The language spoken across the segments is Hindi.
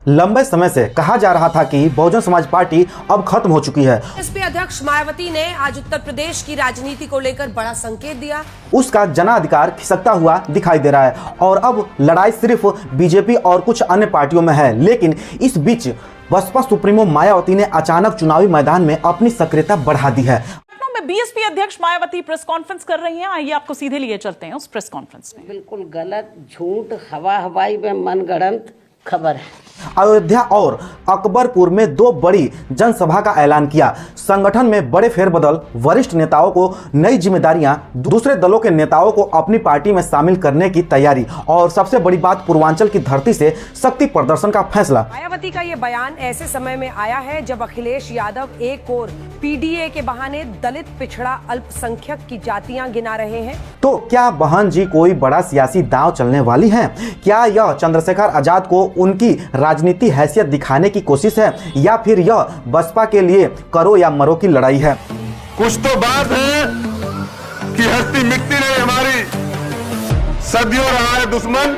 लंबे समय से कहा जा रहा था कि बहुजन समाज पार्टी अब खत्म हो चुकी है। बीएसपी अध्यक्ष मायावती ने आज उत्तर प्रदेश की राजनीति को लेकर बड़ा संकेत दिया। उसका जनाधिकार खिसकता हुआ दिखाई दे रहा है और अब लड़ाई सिर्फ बीजेपी और कुछ अन्य पार्टियों में है। लेकिन इस बीच बसपा सुप्रीमो मायावती ने अचानक चुनावी मैदान में अपनी सक्रियता बढ़ा दी है। बीएसपी अध्यक्ष मायावती प्रेस कॉन्फ्रेंस कर रही हैं। आइए आपको सीधे लिए चलते हैं उस प्रेस कॉन्फ्रेंस में। बिल्कुल गलत, झूठ, हवाई में मनगढ़ंत खबर है। अयोध्या और अकबरपुर में दो बड़ी जनसभा का ऐलान किया। संगठन में बड़े फेरबदल, वरिष्ठ नेताओं को नई जिम्मेदारियां, दूसरे दलों के नेताओं को अपनी पार्टी में शामिल करने की तैयारी और सबसे बड़ी बात पूर्वांचल की धरती से शक्ति प्रदर्शन का फैसला। मायावती का ये बयान ऐसे समय में आया है जब अखिलेश यादव एक और पीडीए के बहाने दलित, पिछड़ा, अल्पसंख्यक की जातियां गिना रहे हैं। तो क्या बहन जी कोई बड़ा सियासी दांव चलने वाली है? क्या यह चंद्रशेखर आजाद को उनकी राजनीति हैसियत दिखाने की कोशिश है या फिर यह बसपा के लिए करो या मरो की लड़ाई है? कुछ तो बात है कि हस्ती मिटती नहीं हमारी, सदियों रहा है दुश्मन,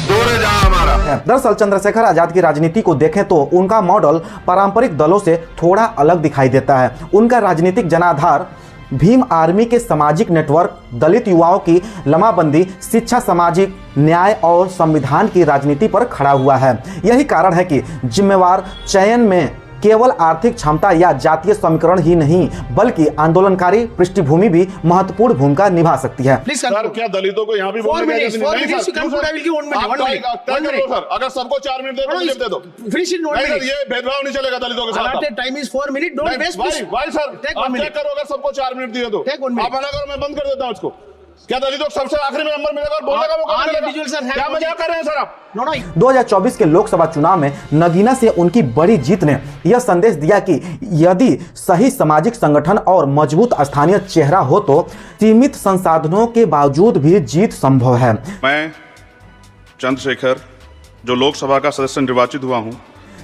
दूर जा हमारा। दरअसल चंद्रशेखर आजाद की राजनीति को देखें तो उनका मॉडल पारंपरिक दलों से थोड़ा अलग दिखाई देता है। उनका राजनीतिक जनाधार भीम आर्मी के सामाजिक नेटवर्क, दलित युवाओं की लमाबंदी, शिक्षा, सामाजिक न्याय और संविधान की राजनीति पर खड़ा हुआ है। यही कारण है कि जिम्मेवार चयन में केवल आर्थिक क्षमता या जातीय समीकरण ही नहीं बल्कि आंदोलनकारी पृष्ठभूमि भी महत्वपूर्ण भूमिका निभा सकती है। सर, क्या दलितों को यहाँ भी बोलने की इजाजत नहीं है? सर, अगर सबको 4 मिनट दे दो, ये भेदभाव नहीं चलेगा दलितों के साथ। Time is 4 minute, don't waste. भाई सर, आप चेक करो, अगर सबको 4 मिनट दिए तो आप मना करो, मैं बंद कर देता हूँ इसको। क्या दलितों को सबसे आखिरी में नंबर मिलेगा और बोलने का मौका मिलेगा? क्या मजाक कर रहे हैं सर आप? 2024 के लोकसभा चुनाव में नगीना से उनकी बड़ी जीत ने यह संदेश दिया कि यदि सही सामाजिक संगठन और मजबूत स्थानीय चेहरा हो तो सीमित संसाधनों के बावजूद भी जीत संभव है। मैं चंद्रशेखर, जो लोकसभा का सदस्य निर्वाचित हुआ हूँ,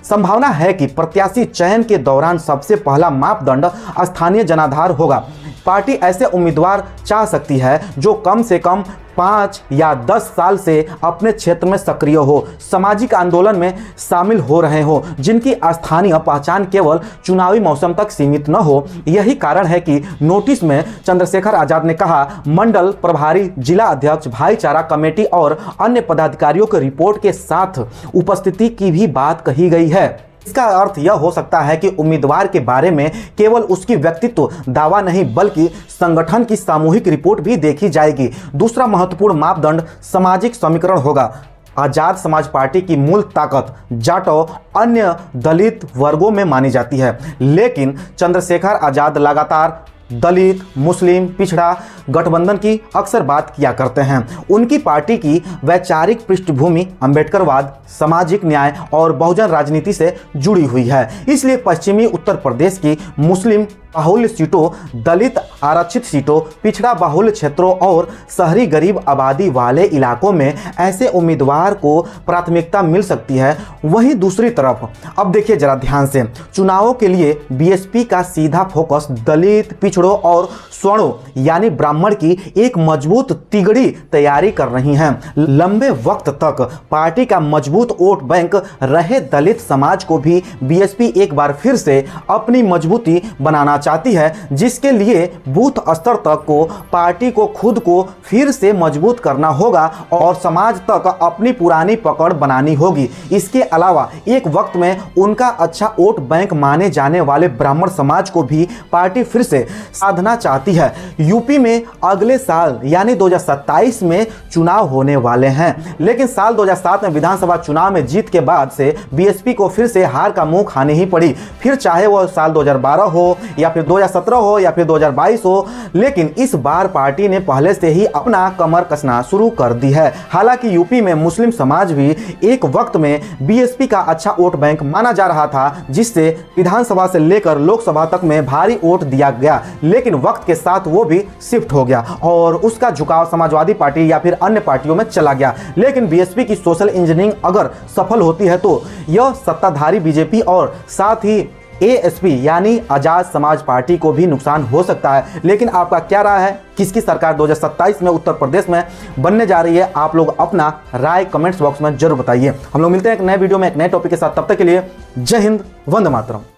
संभावना है कि प्रत्याशी चयन के दौरान सबसे पहला मापदंड स्थानीय जनाधार होगा। पार्टी ऐसे उम्मीदवार चाह सकती है जो कम से कम 5 या 10 साल से अपने क्षेत्र में सक्रिय हो, सामाजिक आंदोलन में शामिल हो रहे हो, जिनकी स्थानीय पहचान केवल चुनावी मौसम तक सीमित न हो। यही कारण है कि नोटिस में चंद्रशेखर आजाद ने कहा, मंडल प्रभारी, जिला अध्यक्ष, भाईचारा कमेटी और अन्य पदाधिकारियों की रिपोर्ट के साथ उपस्थिति की भी बात कही गई है। इसका अर्थ यह हो सकता है कि उम्मीदवार के बारे में केवल उसकी व्यक्तित्व दावा नहीं बल्कि संगठन की सामूहिक रिपोर्ट भी देखी जाएगी। दूसरा महत्वपूर्ण मापदंड सामाजिक समीकरण होगा। आजाद समाज पार्टी की मूल ताकत जाटों, अन्य दलित वर्गों में मानी जाती है, लेकिन चंद्रशेखर आजाद लगातार दलित, मुस्लिम, पिछड़ा गठबंधन की अक्सर बात किया करते हैं। उनकी पार्टी की वैचारिक पृष्ठभूमि अम्बेडकरवाद, सामाजिक न्याय और बहुजन राजनीति से जुड़ी हुई है। इसलिए पश्चिमी उत्तर प्रदेश की मुस्लिम बाहुल्य सीटों, दलित आरक्षित सीटों, पिछड़ा बाहुल्य क्षेत्रों और शहरी गरीब आबादी वाले इलाकों में ऐसे उम्मीदवार को प्राथमिकता मिल सकती है। वहीं दूसरी तरफ अब देखिए जरा ध्यान से, चुनावों के लिए बीएसपी का सीधा फोकस दलित, पिछड़ों और स्वर्णों यानी ब्राह्मण की एक मजबूत तिगड़ी तैयारी कर रही हैं। लंबे वक्त तक पार्टी का मजबूत वोट बैंक रहे दलित समाज को भी बीएसपी एक बार फिर से अपनी मजबूती बनाना चाहती है, जिसके लिए बूथ स्तर तक को पार्टी को खुद को फिर से मजबूत करना होगा और समाज तक अपनी पुरानी पकड़ बनानी होगी। इसके अलावा एक वक्त में उनका अच्छा वोट बैंक माने जाने वाले ब्राह्मण समाज को भी पार्टी फिर से साधना चाहती है। यूपी में अगले साल यानी 2027 में चुनाव होने वाले हैं, लेकिन साल 2007 में विधानसभा चुनाव में जीत के बाद से बीएसपी को फिर से हार का मुंह खानी ही पड़ी। फिर चाहे वो साल 2012 हो या फिर 2017 हो या फिर 2022 हो, लेकिन इस बार पार्टी ने पहले से ही अपना कमर कसना शुरू कर दी है। हालांकि यूपी में मुस्लिम समाज भी एक वक्त में बीएसपी का अच्छा वोट बैंक माना जा रहा था, जिससे विधानसभा से लेकर लोकसभा तक में भारी वोट दिया गया, लेकिन वक्त के साथ वो भी शिफ्ट हो गया और उसका झुकाव समाजवादी पार्टी या फिर अन्य पार्टियों में चला गया। लेकिन बीएसपी की सोशल इंजीनियरिंग अगर सफल होती है तो यह सत्ताधारी बीजेपी और साथ ही ASP यानी आजाद समाज पार्टी को भी नुकसान हो सकता है। लेकिन आपका क्या राय है, किसकी सरकार 2027 में उत्तर प्रदेश में बनने जा रही है? आप लोग अपना राय कमेंट्स बॉक्स में जरूर बताइए। हम लोग मिलते हैं एक नए वीडियो में एक नए टॉपिक के साथ। तब तक के लिए जय हिंद, वंदे मातरम।